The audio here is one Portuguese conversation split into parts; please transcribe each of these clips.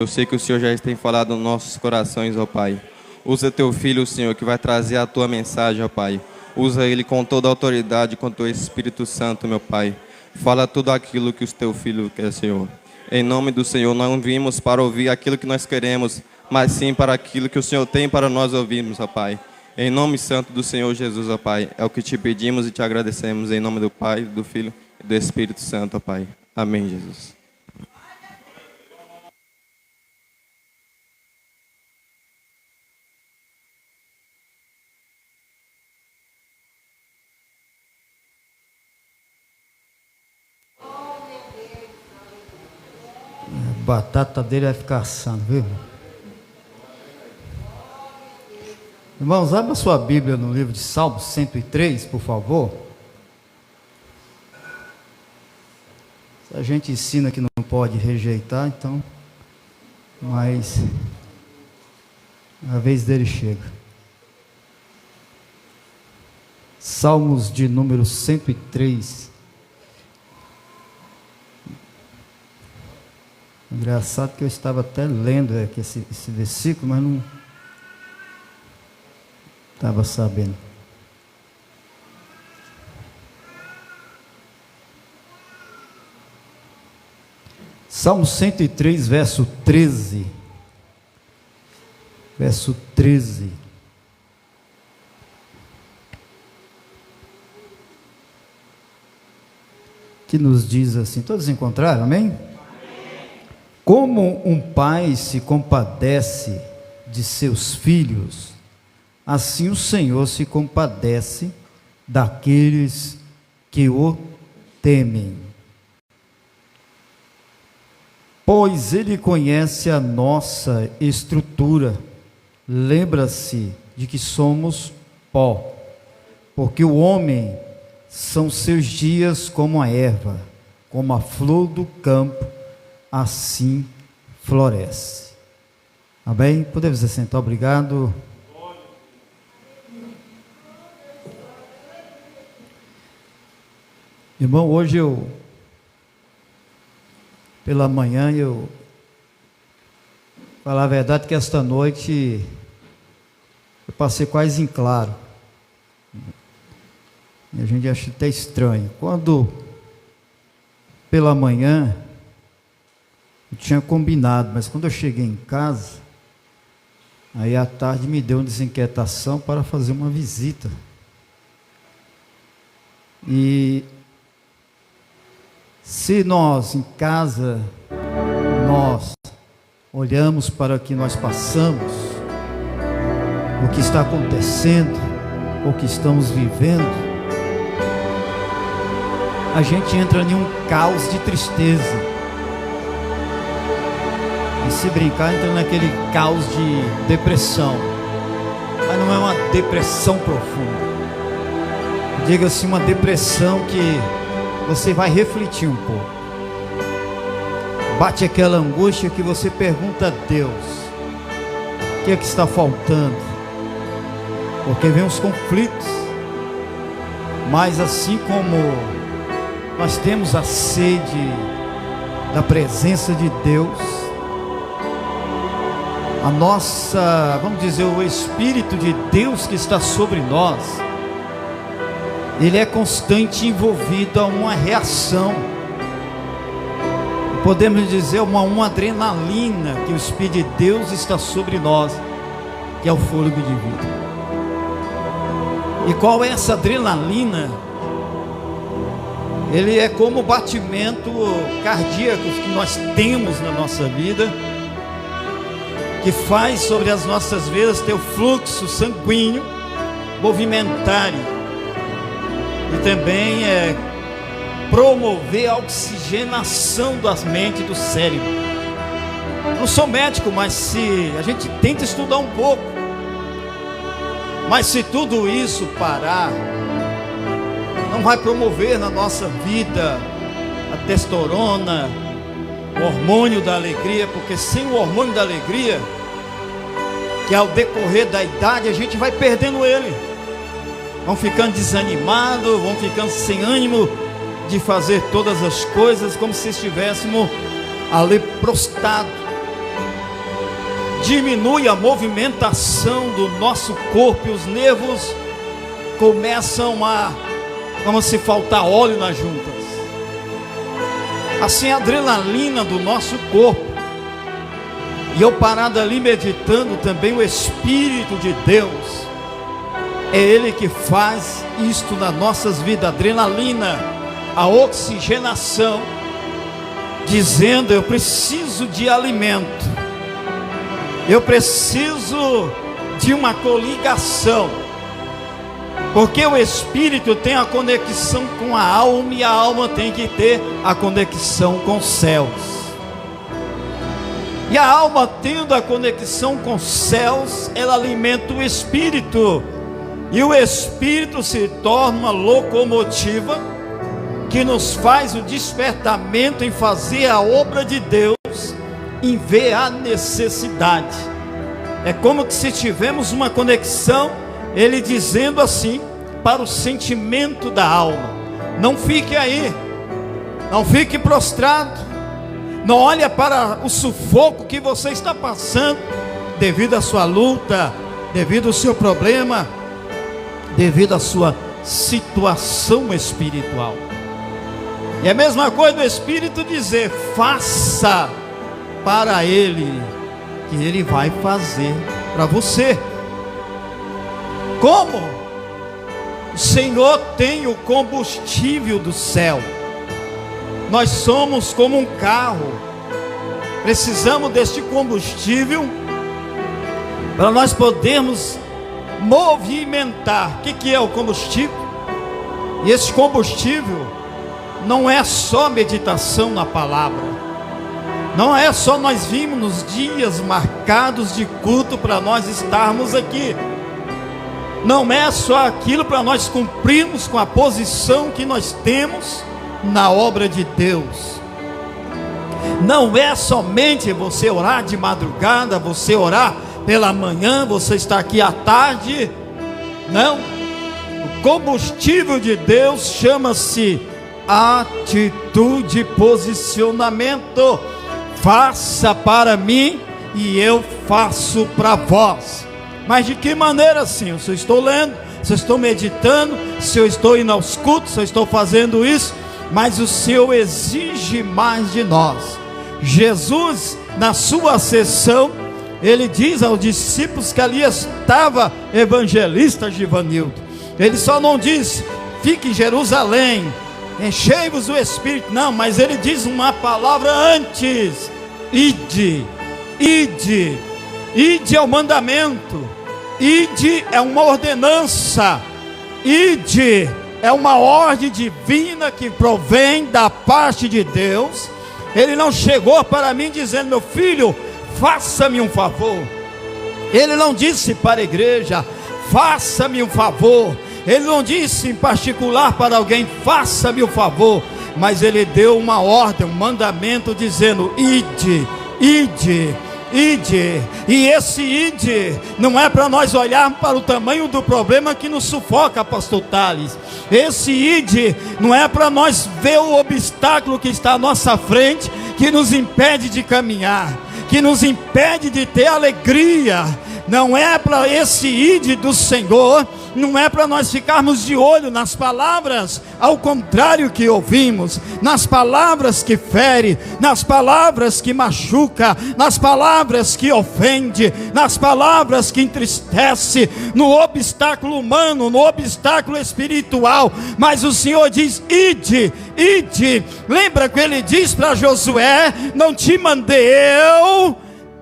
Eu sei que o Senhor já tem falado nos nossos corações, ó Pai. Usa teu filho, Senhor, que vai trazer a tua mensagem, ó Pai. Usa ele com toda a autoridade, com o teu Espírito Santo, meu Pai. Fala tudo aquilo que o teu filho quer, Senhor. Em nome do Senhor, não vimos para ouvir aquilo que nós queremos, mas sim para aquilo que o Senhor tem para nós ouvirmos, ó Pai. Em nome santo do Senhor Jesus, ó Pai. É o que te pedimos e te agradecemos. Em nome do Pai, do Filho e do Espírito Santo, ó Pai. Amém, Jesus. A batata dele vai ficar assando, viu? Irmãos, abra sua Bíblia no livro de Salmos 103, por favor. A gente ensina que não pode rejeitar, então, mas a vez dele chega. Salmos de número 103. Engraçado que eu estava até lendo aqui esse versículo, mas não estava sabendo. Salmo 103, verso 13. Verso 13. Que nos diz assim, todos encontraram, amém? Como um pai se compadece de seus filhos, assim o Senhor se compadece daqueles que o temem. Pois Ele conhece a nossa estrutura, lembra-se de que somos pó, porque o homem são seus dias como a erva, como a flor do campo, assim floresce. Amém? Podemos assentar, obrigado. Irmão, hoje pela manhã falar a verdade que esta noite eu passei quase em claro. E a gente acha até estranho. Quando pela manhã eu tinha combinado, mas quando eu cheguei em casa, aí à tarde me deu uma desinquietação para fazer uma visita. E se nós em casa, nós olhamos para o que nós passamos, o que está acontecendo, o que estamos vivendo, a gente entra em um caos de tristeza. E se brincar, entra naquele caos de depressão. Mas não é uma depressão profunda. Diga-se uma depressão que você vai refletir um pouco. Bate aquela angústia que você pergunta a Deus: o que é que está faltando? Porque vem os conflitos. Mas assim como nós temos a sede da presença de Deus, a nossa, vamos dizer, o Espírito de Deus que está sobre nós, ele é constante envolvido a uma reação, podemos dizer uma adrenalina, que o Espírito de Deus está sobre nós, que é o fôlego de vida. E qual é essa adrenalina? Ele é como o batimento cardíaco que nós temos na nossa vida, que faz sobre as nossas veias ter o fluxo sanguíneo movimentar e também promover a oxigenação das mentes e do cérebro. Não sou médico, mas se a gente tenta estudar um pouco, mas se tudo isso parar, não vai promover na nossa vida a testosterona, o hormônio da alegria, porque sem o hormônio da alegria, que ao decorrer da idade a gente vai perdendo ele, vão ficando desanimados, vão ficando sem ânimo de fazer todas as coisas, como se estivéssemos ali prostrados. diminui a movimentação do nosso corpo e os nervos começam a, como se faltar óleo nas juntas. Assim a adrenalina do nosso corpo. E eu parado ali meditando também, o Espírito de Deus, é Ele que faz isto nas nossas vidas, a adrenalina, a oxigenação, dizendo: eu preciso de alimento, eu preciso de uma coligação, porque o Espírito tem a conexão com a alma, e a alma tem que ter a conexão com os céus. E a alma, tendo a conexão com os céus, ela alimenta o Espírito, e o Espírito se torna uma locomotiva que nos faz o despertamento em fazer a obra de Deus, em ver a necessidade. É como que se tivermos uma conexão, Ele dizendo assim, para o sentimento da alma: não fique aí, não fique prostrado, não olhe para o sufoco que você está passando, devido à sua luta, devido ao seu problema, devido à sua situação espiritual. E é a mesma coisa do Espírito dizer: faça para Ele, que Ele vai fazer para você. Como? O Senhor tem o combustível do céu. Nós somos como um carro, precisamos deste combustível para nós podermos movimentar. O que é o combustível? E esse combustível não é só meditação na palavra, não é só nós vimos nos dias marcados de culto para nós estarmos aqui, não é só aquilo para nós cumprirmos com a posição que nós temos na obra de Deus. Não é somente você orar de madrugada, você orar pela manhã, você está aqui à tarde. Não, o combustível de Deus chama-se atitude, posicionamento. Faça para mim e eu faço para vós. Mas de que maneira assim? Se eu estou lendo, se eu estou meditando, se eu estou indo aos cultos, se eu estou fazendo isso, mas o Senhor exige mais de nós. Jesus, na sua ascensão, Ele diz aos discípulos que ali estava evangelista Givanildo. Ele só não diz: fique em Jerusalém, enchei-vos o Espírito. Não, mas Ele diz uma palavra antes: ide, ide. Ide é o mandamento, ide é uma ordenança, ide é uma ordem divina que provém da parte de Deus. Ele não chegou para mim dizendo: meu filho, faça-me um favor. Ele não disse para a igreja: faça-me um favor. Ele não disse em particular para alguém: faça-me um favor. Mas Ele deu uma ordem, um mandamento dizendo: ide, ide, ide. E esse ide não é para nós olharmos para o tamanho do problema que nos sufoca, pastor Thales. Esse ide não é para nós ver o obstáculo que está à nossa frente, que nos impede de caminhar, que nos impede de ter alegria. Não é para esse ide do Senhor, não é para nós ficarmos de olho nas palavras, ao contrário que ouvimos, nas palavras que fere, nas palavras que machuca, nas palavras que ofende, nas palavras que entristece, no obstáculo humano, no obstáculo espiritual. Mas o Senhor diz: ide, ide. Lembra que Ele diz para Josué: não te mandei eu,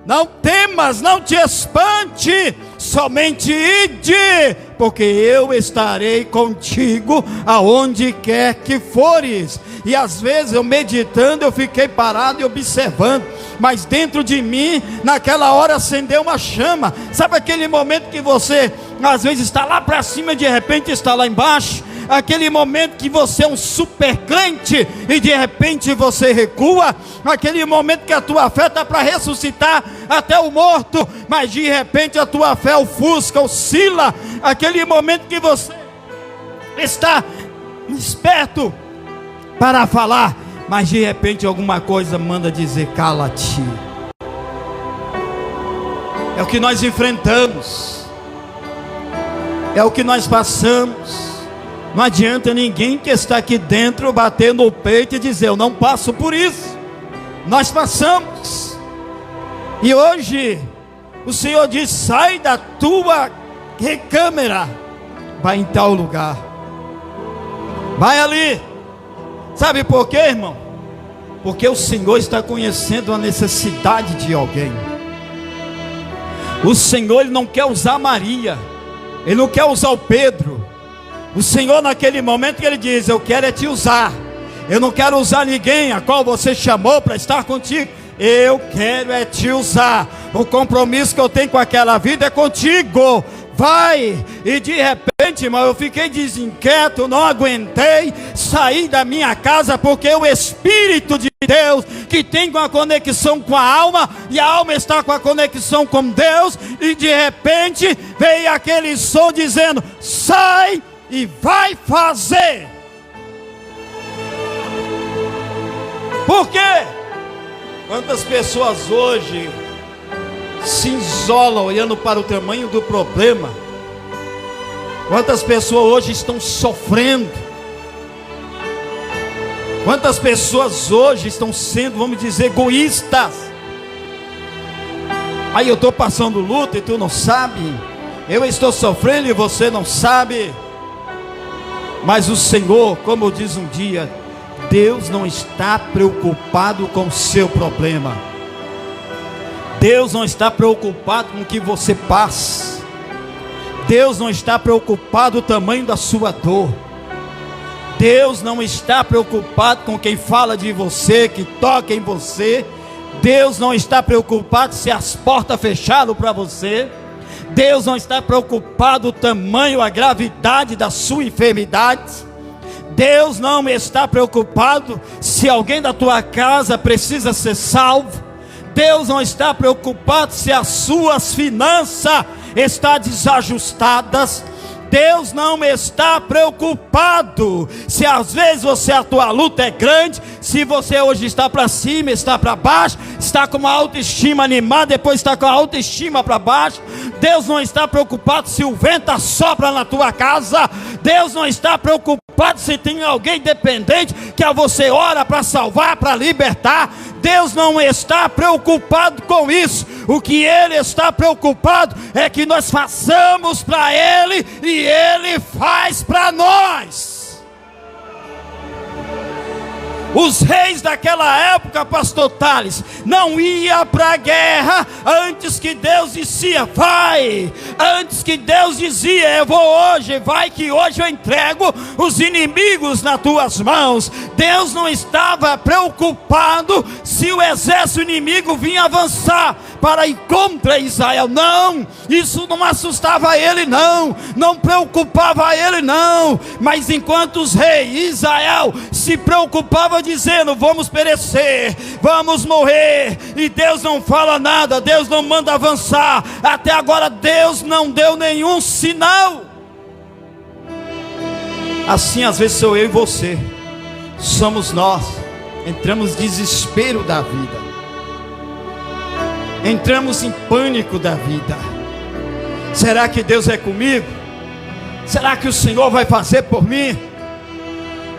não temas, não te espante, somente ide, porque eu estarei contigo aonde quer que fores. E às vezes eu meditando, eu fiquei parado e observando, mas dentro de mim, naquela hora acendeu uma chama. Sabe aquele momento que você às vezes está lá para cima e de repente está lá embaixo? Aquele momento que você é um super crente e de repente você recua. Aquele momento que a tua fé está para ressuscitar até o morto, mas de repente a tua fé ofusca, oscila. Aquele momento que você está esperto para falar, mas de repente alguma coisa manda dizer: cala-te. é o que nós enfrentamos, é o que nós passamos. Não adianta ninguém que está aqui dentro bater no peito e dizer: eu não passo por isso. Nós passamos. E hoje o Senhor diz: sai da tua recâmara, vai em tal lugar, vai ali. Sabe por quê, irmão? Porque o Senhor está conhecendo a necessidade de alguém. O Senhor, Ele não quer usar Maria, Ele não quer usar o Pedro. O Senhor, naquele momento que Ele diz: eu quero é te usar, eu não quero usar ninguém a qual você chamou para estar contigo. Eu quero é te usar. O compromisso que eu tenho com aquela vida é contigo. Vai. E de repente, irmão, eu fiquei desinquieto, não aguentei, saí da minha casa, porque o Espírito de Deus, que tem uma conexão com a alma, e a alma está com a conexão com Deus, e de repente veio aquele som dizendo: sai e vai fazer. Por quê? Quantas pessoas hoje se isolam olhando para o tamanho do problema? Quantas pessoas hoje estão sofrendo? Quantas pessoas hoje estão sendo, vamos dizer, egoístas? Aí eu estou passando luta e tu não sabe. Eu estou sofrendo e você não sabe. Mas o Senhor, como diz um dia, Deus não está preocupado com o seu problema. Deus não está preocupado com o que você passa. Deus não está preocupado com o tamanho da sua dor. Deus não está preocupado com quem fala de você, que toca em você. Deus não está preocupado se as portas fecharam para você. Deus não está preocupado com o tamanho, a gravidade da sua enfermidade. Deus não está preocupado se alguém da tua casa precisa ser salvo. Deus não está preocupado se as suas finanças estão desajustadas. Deus não está preocupado se às vezes a tua luta é grande, se você hoje está para cima, está para baixo, está com uma autoestima animada, depois está com a autoestima para baixo. Deus não está preocupado se o vento assopra na tua casa. Deus não está preocupado se tem alguém dependente que a você ora para salvar, para libertar. Deus não está preocupado com isso. O que Ele está preocupado é que nós façamos para Ele e Ele faz para nós. Os reis daquela época, pastor Thales, não ia para a guerra antes que Deus dizia: vai. Antes que Deus dizia: eu vou hoje, vai que hoje eu entrego os inimigos nas tuas mãos. Deus não estava preocupado se o exército inimigo vinha avançar para ir contra Israel. Não, isso não assustava ele, não preocupava ele, não. Mas enquanto os reis Israel se preocupavam dizendo: vamos perecer, vamos morrer, e Deus não fala nada, Deus não manda avançar. Até agora Deus não deu nenhum sinal. Assim às vezes sou eu e você, somos nós. Entramos em desespero da vida, entramos em pânico da vida. Será que Deus é comigo? Será que o Senhor vai fazer por mim?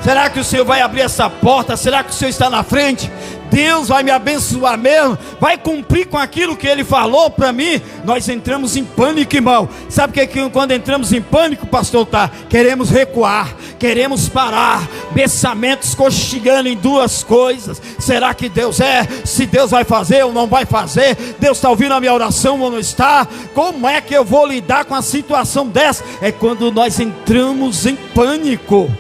Será que o Senhor vai abrir essa porta? Será que o Senhor está na frente? Deus vai me abençoar mesmo? Vai cumprir com aquilo que Ele falou para mim? Nós entramos em pânico, irmão. Sabe o que quando entramos em pânico, pastor, tá? Queremos recuar, queremos parar, pensamentos cochilando em duas coisas. Será que Deus é? Se Deus vai fazer ou não vai fazer? Deus está ouvindo a minha oração ou não está? Como é que eu vou lidar com a situação dessa? É quando nós entramos em pânico.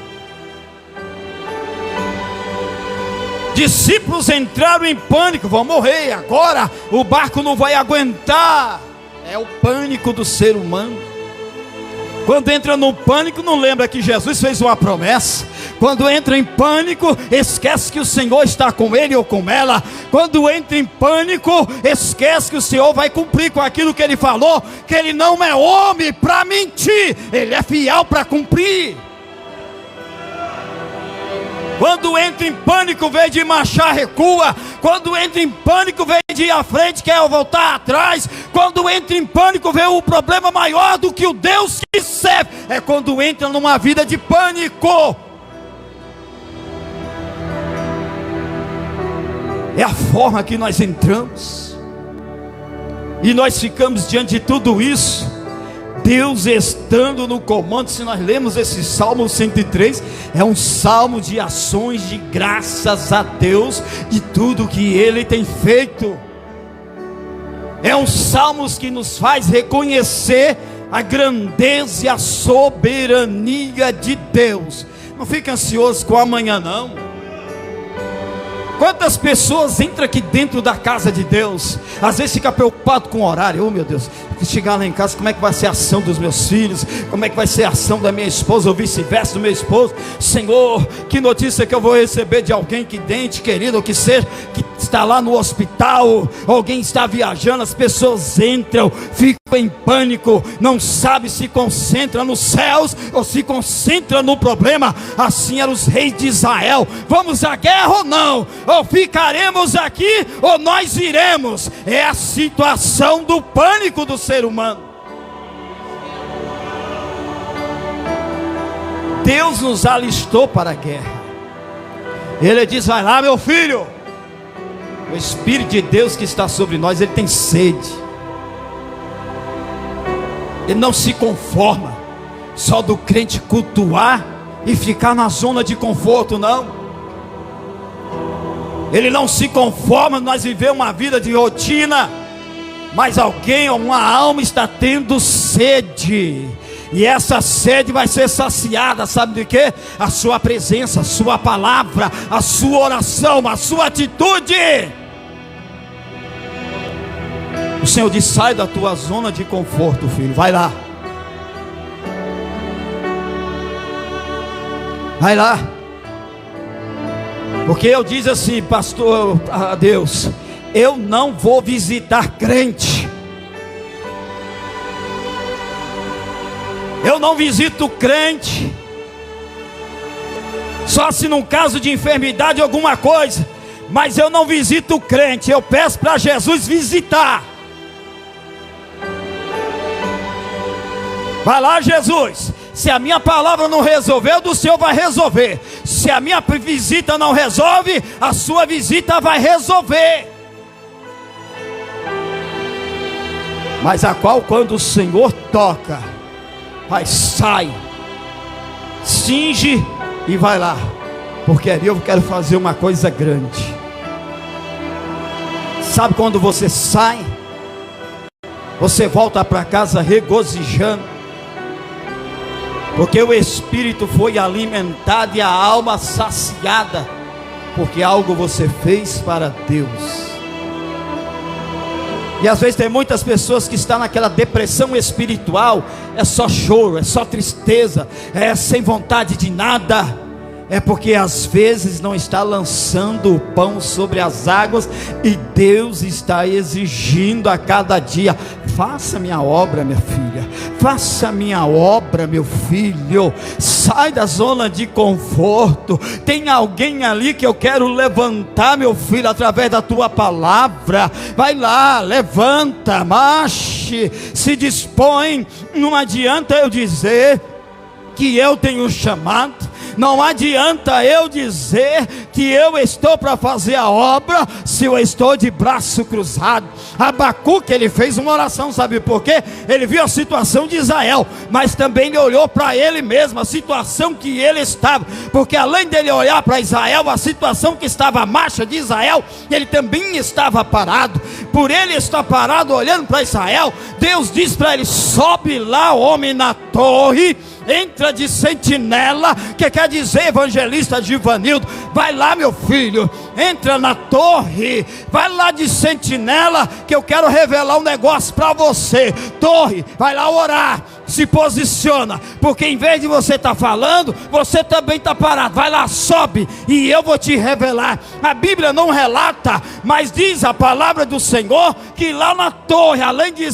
Discípulos entraram em pânico: vão morrer agora, o barco não vai aguentar. É o pânico do ser humano. Quando entra no pânico, não lembra que Jesus fez uma promessa. Quando entra em pânico, esquece que o Senhor está com ele ou com ela. Quando entra em pânico, esquece que o Senhor vai cumprir com aquilo que Ele falou, que Ele não é homem para mentir, Ele é fiel para cumprir. Quando entra em pânico, vem de marchar, recua. Quando entra em pânico, vem de ir à frente, quer voltar atrás. Quando entra em pânico, vê o problema maior do que o Deus que serve. É quando entra numa vida de pânico. É a forma que nós entramos. E nós ficamos diante de tudo isso, Deus estando no comando. Se nós lemos esse Salmo 103, é um salmo de ações de graças a Deus de tudo que Ele tem feito. É um salmo que nos faz reconhecer a grandeza e a soberania de Deus. Não fique ansioso com amanhã não. Quantas pessoas entram aqui dentro da casa de Deus, às vezes fica preocupado com o horário. Oh meu Deus, chegar lá em casa, como é que vai ser a ação dos meus filhos? Como é que vai ser a ação da minha esposa, ou vice-versa do meu esposo? Senhor, que notícia que eu vou receber de alguém que dente querido, ou que seja, que está lá no hospital, alguém está viajando. As pessoas entram, ficam em pânico, não sabe se concentra nos céus ou se concentra no problema. Assim eram os reis de Israel. Vamos à guerra ou não? Ou ficaremos aqui ou nós iremos? É a situação do pânico do ser humano. Deus nos alistou para a guerra. Ele diz: vai lá, meu filho. O Espírito de Deus que está sobre nós, ele tem sede. Ele não se conforma só do crente cultuar e ficar na zona de conforto, não. Ele não se conforma nós viver uma vida de rotina, mas alguém, uma alma está tendo sede, e essa sede vai ser saciada, sabe de quê? A sua presença, a sua palavra, a sua oração, a sua atitude. O Senhor diz: sai da tua zona de conforto, filho, vai lá. Vai lá. Porque eu diz assim, pastor, a Deus, eu não vou visitar crente. Eu não visito crente só se num caso de enfermidade alguma coisa. Mas eu não visito crente. Eu peço para Jesus visitar. Vai lá, Jesus. Se a minha palavra não resolver, do Senhor vai resolver. Se a minha visita não resolve, a sua visita vai resolver. Mas a qual, quando o Senhor toca, vai, sai, cinge e vai lá. Porque ali eu quero fazer uma coisa grande. Sabe quando você sai, você volta para casa regozijando, porque o espírito foi alimentado e a alma saciada, porque algo você fez para Deus. E às vezes tem muitas pessoas que estão naquela depressão espiritual, é só choro, é só tristeza, é sem vontade de nada. É porque às vezes não está lançando o pão sobre as águas, e Deus está exigindo a cada dia: faça minha obra, minha filha, faça minha obra, meu filho. Sai da zona de conforto. Tem alguém ali que eu quero levantar, meu filho, através da tua palavra. Vai lá, levanta, marche, se dispõe. Não adianta eu dizer que eu tenho chamado, não adianta eu dizer que eu estou para fazer a obra, se eu estou de braço cruzado. Abacuque, ele fez uma oração, sabe por quê? Ele viu a situação de Israel, mas também ele olhou para ele mesmo, a situação que ele estava, porque além dele olhar para Israel, a situação que estava à marcha de Israel, ele também estava parado. Por ele estar parado olhando para Israel, Deus diz para ele: sobe lá, homem, na torre, entra de sentinela, que quer dizer, evangelista Givanildo, vai lá, meu filho, entra na torre, vai lá de sentinela, que eu quero revelar um negócio para você. Torre, vai lá orar, se posiciona, porque em vez de você estar falando, você também está parado. Vai lá, sobe, e eu vou te revelar. A Bíblia não relata, mas diz a palavra do Senhor, que lá na torre, além de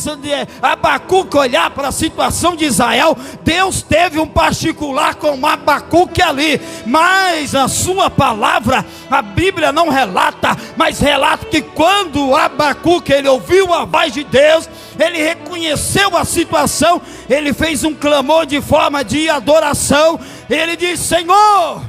Abacuque olhar para a situação de Israel, Deus teve um particular com Abacuque ali. Mas a sua palavra, a Bíblia não relata, mas relata que quando Abacuque ele ouviu a voz de Deus, ele reconheceu a situação, ele fez um clamor de forma de adoração. Ele disse: Senhor,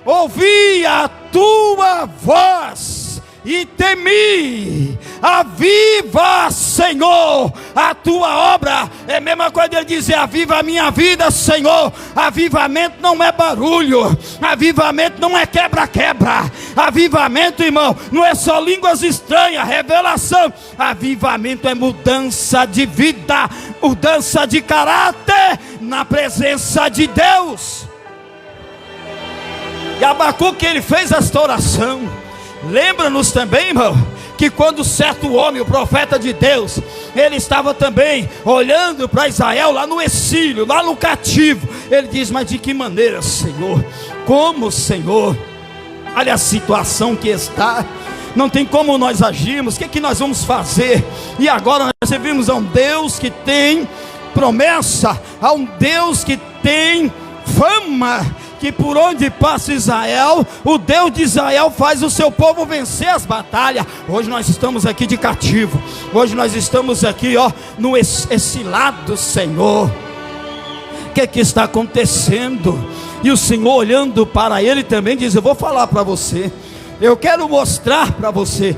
ouvi a tua voz e temi. Aviva, Senhor, a tua obra. É a mesma coisa ele dizer: aviva a minha vida, Senhor. Avivamento não é barulho, avivamento não é quebra-quebra. Avivamento, irmão, não é só línguas estranhas, revelação. Avivamento é mudança de vida, mudança de caráter na presença de Deus. E Abacuque, ele fez esta oração. Lembra-nos também, irmão, que quando certo homem, o profeta de Deus, ele estava também olhando para Israel lá no exílio, lá no cativo. Ele diz: mas de que maneira, Senhor? Como, Senhor? Olha a situação que está, não tem como nós agirmos, o que nós vamos fazer? E agora nós servimos a um Deus que tem promessa, a um Deus que tem fama, que por onde passa Israel, o Deus de Israel faz o seu povo vencer as batalhas. Hoje nós estamos aqui de cativo, hoje nós estamos aqui, no exilado, Senhor. O que está acontecendo? E o Senhor, olhando para ele, também diz: eu vou falar para você, eu quero mostrar para você.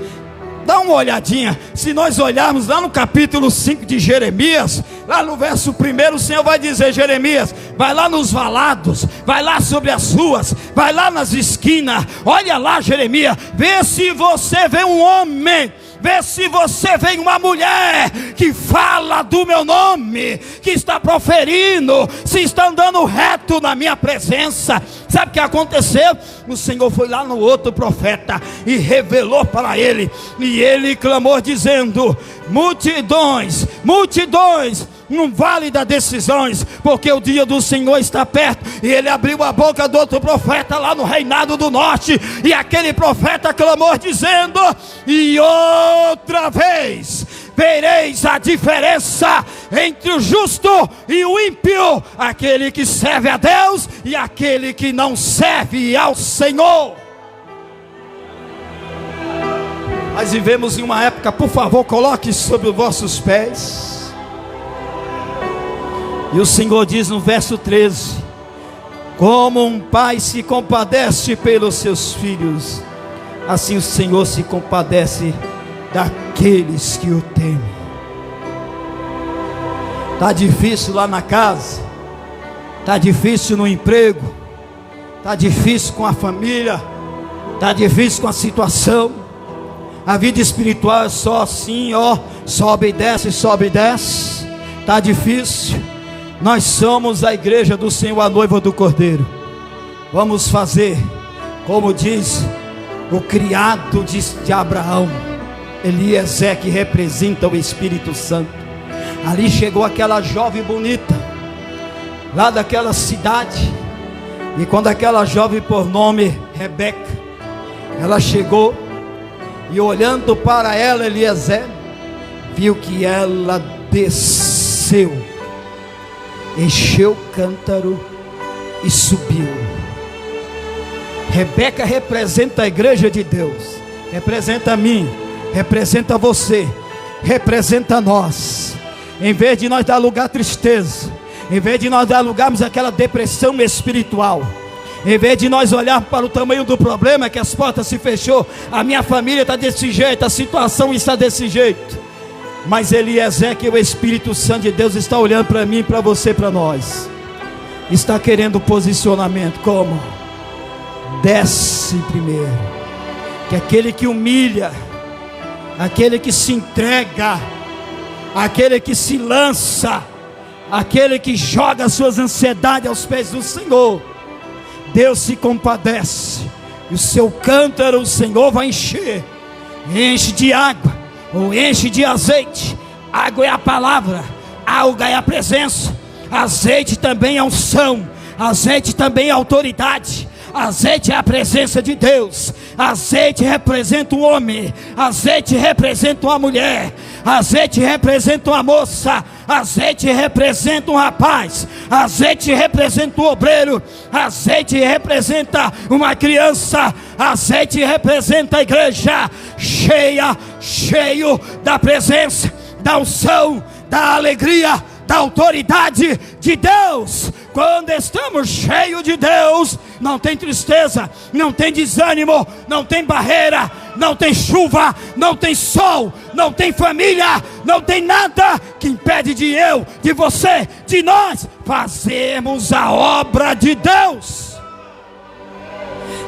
Dá uma olhadinha, se nós olharmos lá no capítulo 5 de Jeremias, lá no verso 1, o Senhor vai dizer: Jeremias, vai lá nos valados, vai lá sobre as ruas, vai lá nas esquinas, olha lá, Jeremias, vê se você vê um homem, vê se você vê uma mulher que fala do meu nome, que está proferindo, se está andando reto na minha presença. Sabe o que aconteceu? O Senhor foi lá no outro profeta e revelou para ele, e ele clamou dizendo: multidões, multidões, no vale das decisões, porque o dia do Senhor está perto. E ele abriu a boca do outro profeta lá no reinado do norte, e aquele profeta clamou dizendo: e outra vez vereis a diferença entre o justo e o ímpio, aquele que serve a Deus e aquele que não serve ao Senhor. Nós vivemos em uma época, por favor, coloque sobre os vossos pés. E o Senhor diz no verso 13: como um pai se compadece pelos seus filhos, assim o Senhor se compadece daqueles que o temem. Está difícil lá na casa, está difícil no emprego, está difícil com a família, está difícil com a situação. A vida espiritual é só assim, sobe e desce, sobe e desce. Está difícil. Nós somos a igreja do Senhor, a noiva do Cordeiro. Vamos fazer como diz o criado de Abraão, Eliezer, que representa o Espírito Santo. Ali chegou aquela jovem bonita, lá daquela cidade. E quando aquela jovem por nome Rebeca, ela chegou, e olhando para ela, Eliezer viu que ela desceu, encheu o cântaro e subiu. Rebeca representa a igreja de Deus, representa a mim, representa você, representa nós. Em vez de nós dar lugar à tristeza, em vez de nós dar lugarmos àquela depressão espiritual, em vez de nós olharmos para o tamanho do problema, que as portas se fechou, a minha família está desse jeito, a situação está desse jeito, mas Eliezer, que o Espírito Santo de Deus está olhando para mim, para você, para nós, está querendo posicionamento. Como? Desce primeiro, que aquele que humilha, aquele que se entrega, aquele que se lança, aquele que joga suas ansiedades aos pés do Senhor, Deus se compadece, E o seu cântaro o Senhor vai encher. Enche de água ou enche de azeite. Água é a palavra, água é a presença, azeite também é unção, azeite também é autoridade. Azeite é a presença de Deus. Azeite representa um homem. Azeite representa uma mulher. Azeite representa uma moça. Azeite representa um rapaz. Azeite representa um obreiro. Azeite representa uma criança. Azeite representa a igreja cheio da presença, da unção, da alegria, da autoridade de Deus. Quando estamos cheios de Deus, não tem tristeza, não tem desânimo, não tem barreira, não tem chuva, não tem sol, não tem família, não tem nada que impede de eu, de você, de nós fazermos a obra de Deus.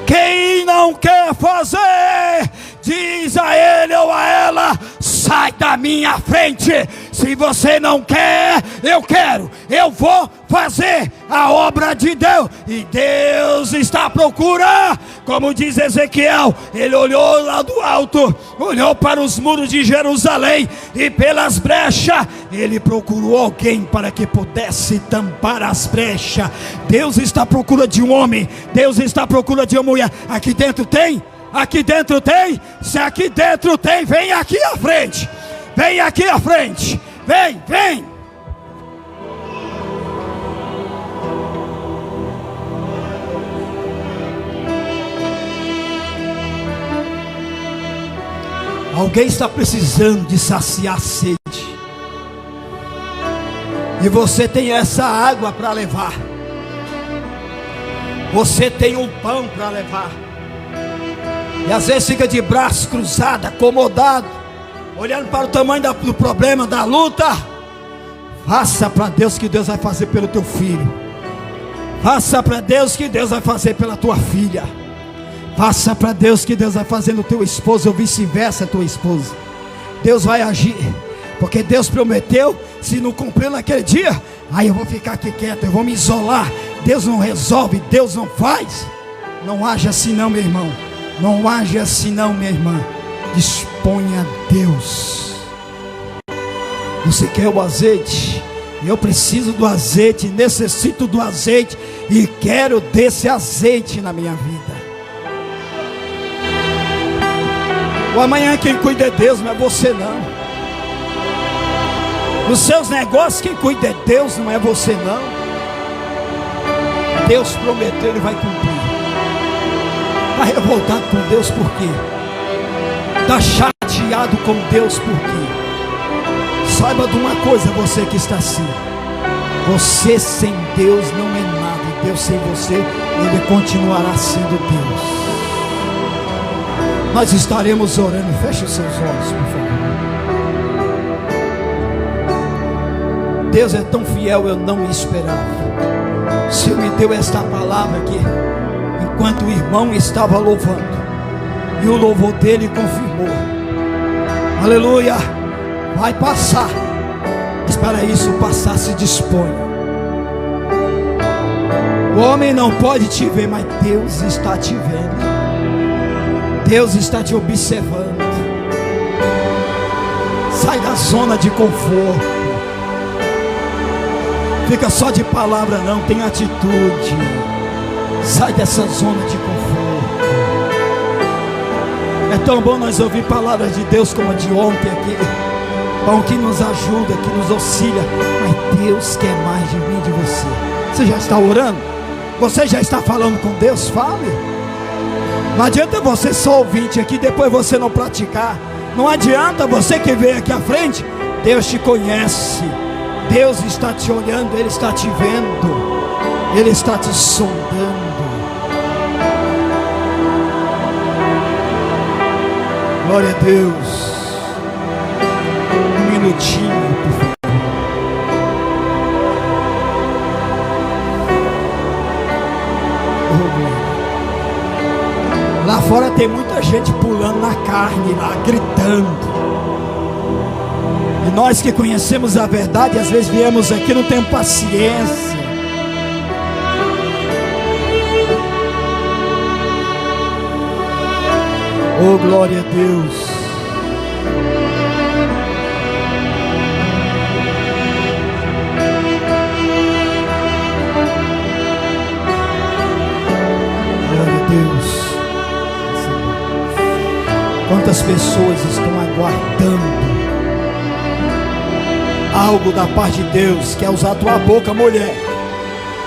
Quem não quer fazer, diz a ele ou a ela: sai da minha frente. Se você não quer, eu quero, eu vou fazer a obra de Deus. E Deus está à procura, como diz Ezequiel. Ele olhou lá do alto, olhou para os muros de Jerusalém, e pelas brechas ele procurou alguém para que pudesse tampar as brechas. Deus está à procura de um homem, Deus está à procura de uma mulher. Aqui dentro tem? Aqui dentro tem? Se aqui dentro tem, vem aqui à frente. Vem aqui à frente. Vem. Alguém está precisando de saciar a sede. E você tem essa água para levar. Você tem um pão para levar. E às vezes fica de braço cruzado, acomodado, olhando para o tamanho do problema, da luta. Faça para Deus que Deus vai fazer pelo teu filho. Faça para Deus que Deus vai fazer pela tua filha. Faça para Deus que Deus vai fazer no teu esposo, ou vice-versa, tua esposa. Deus vai agir, porque Deus prometeu. Se não cumprir naquele dia, aí eu vou ficar aqui quieto, eu vou me isolar. Deus não resolve, Deus não faz. Não haja assim não, meu irmão. Não haja assim não, minha irmã. Disponha a Deus. Você quer o azeite? Eu preciso do azeite, necessito do azeite, e quero desse azeite na minha vida. O amanhã quem cuida é Deus, não é você não. Nos seus negócios quem cuida é Deus, não é você não. Deus prometeu, Ele vai cumprir. Está revoltado com Deus por quê? Está chateado com Deus por quê? Saiba de uma coisa, você que está assim: você sem Deus não é nada, e Deus sem você, Ele continuará sendo Deus. Nós estaremos orando. Feche os seus olhos, por favor. Deus é tão fiel, eu não me esperava. O Senhor me deu esta palavra aqui enquanto o irmão estava louvando, e o louvor dele confirmou. Aleluia. Vai passar, mas para isso passar, se disponha. O homem não pode te ver, mas Deus está te vendo. Deus está te observando. Sai da zona de conforto. Fica só de palavra não, tem atitude. Sai dessa zona de conforto. É tão bom nós ouvir palavras de Deus como a de ontem aqui. Pão que nos ajuda, que nos auxilia. Mas Deus quer mais de mim e de você. Você já está orando? Você já está falando com Deus? Fale. Não adianta você só ouvinte aqui, depois você não praticar. Não adianta você que veio aqui à frente. Deus te conhece. Deus está te olhando, Ele está te vendo, Ele está te sondando. Glória a Deus. Um minutinho, por favor. Lá fora tem muita gente pulando na carne, lá gritando. E nós que conhecemos a verdade, às vezes viemos aqui, não temos paciência. Oh, glória a Deus. Glória a Deus. Quantas pessoas estão aguardando algo da parte de Deus? Quer usar a tua boca, mulher?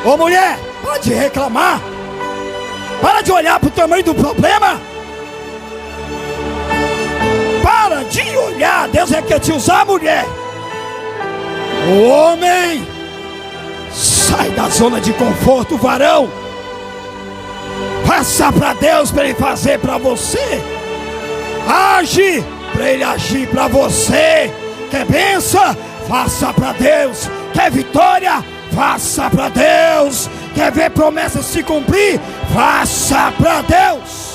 Ô mulher, para de reclamar. Para de olhar para o tamanho do problema. Para de olhar. Deus quer te usar, mulher. O homem, sai da zona de conforto, varão. Passa para Deus para Ele fazer para você. Age para Ele agir para você. Quer bênção? Faça para Deus. Quer vitória? Faça para Deus. Quer ver promessas se cumprir? Faça para Deus.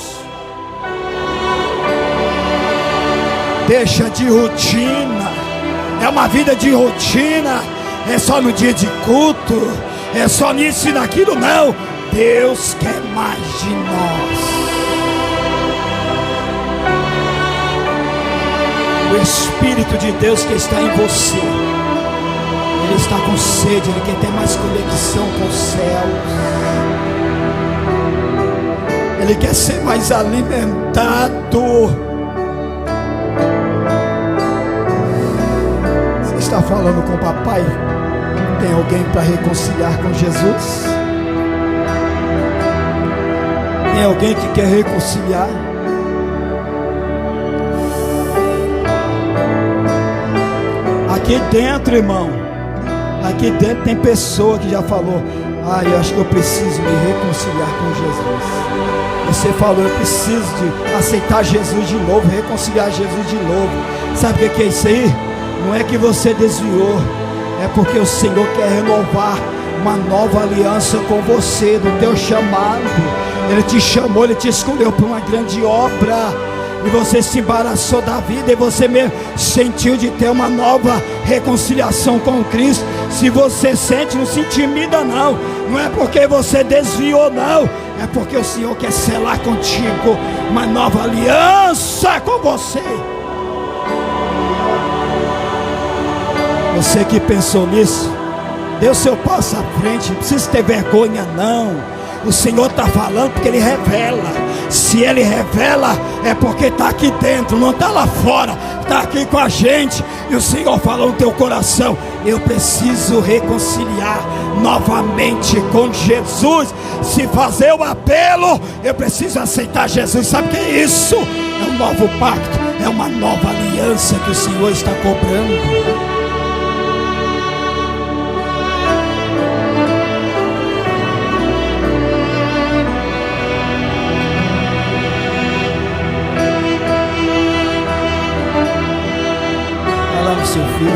Deixa de rotina. É uma vida de rotina. É só no dia de culto. É só nisso e naquilo. Não. Deus quer mais de nós. O Espírito de Deus que está em você, Ele está com sede. Ele quer ter mais conexão com os céus. Ele quer ser mais alimentado. Você está falando com o papai? Tem alguém para reconciliar com Jesus? Tem alguém que quer reconciliar? Aqui dentro, irmão, aqui dentro tem pessoa que já falou: eu acho que eu preciso me reconciliar com Jesus. Você falou: eu preciso de aceitar Jesus de novo, reconciliar Jesus de novo. Sabe o que é isso aí? Não é que você desviou, é porque o Senhor quer renovar uma nova aliança com você, do teu chamado. Ele te chamou, Ele te escolheu para uma grande obra. E você se embaraçou da vida, e você mesmo sentiu de ter uma nova reconciliação com Cristo. Se você sente, não se intimida não. Não é porque você desviou não. É porque o Senhor quer selar contigo uma nova aliança com você. Você que pensou nisso, dê o seu passo à frente. Não precisa ter vergonha não. O Senhor está falando porque Ele revela. Se Ele revela, é porque está aqui dentro, não está lá fora, está aqui com a gente. E o Senhor falou no teu coração: eu preciso reconciliar novamente com Jesus. Se fazer o apelo, eu preciso aceitar Jesus. Sabe o que é isso? É um novo pacto, é uma nova aliança que o Senhor está cobrando. Seu filho,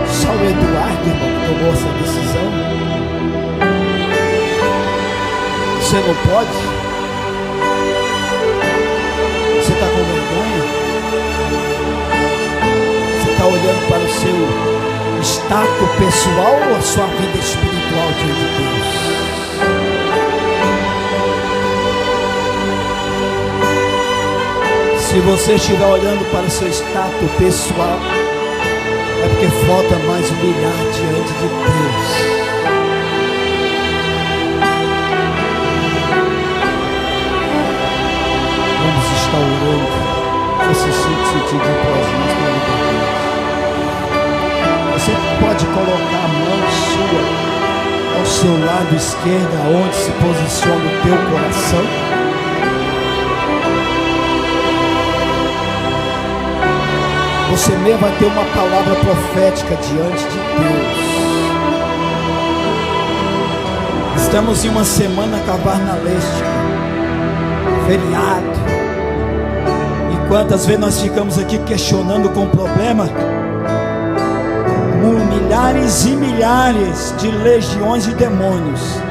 só o Eduardo, irmão, que tomou essa decisão. Você não pode? Você está com vergonha? Você está olhando para o seu status pessoal ou a sua vida espiritual diante de Deus? Se você estiver olhando para o seu status pessoal, é porque falta mais humilhar diante de Deus. Vamos estar orando. Você sentir de próximo. Você pode colocar a mão sua ao seu lado esquerdo, onde se posiciona o teu coração. Você mesmo vai ter uma palavra profética diante de Deus. Estamos em uma semana carnavalesca, feriado. E quantas vezes nós ficamos aqui questionando com o problema? Milhares e milhares de legiões de demônios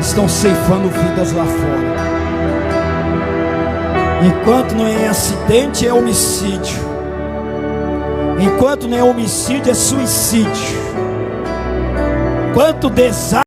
estão ceifando vidas lá fora. Enquanto não é acidente, é homicídio. Enquanto não é homicídio, é suicídio. Quanto desastre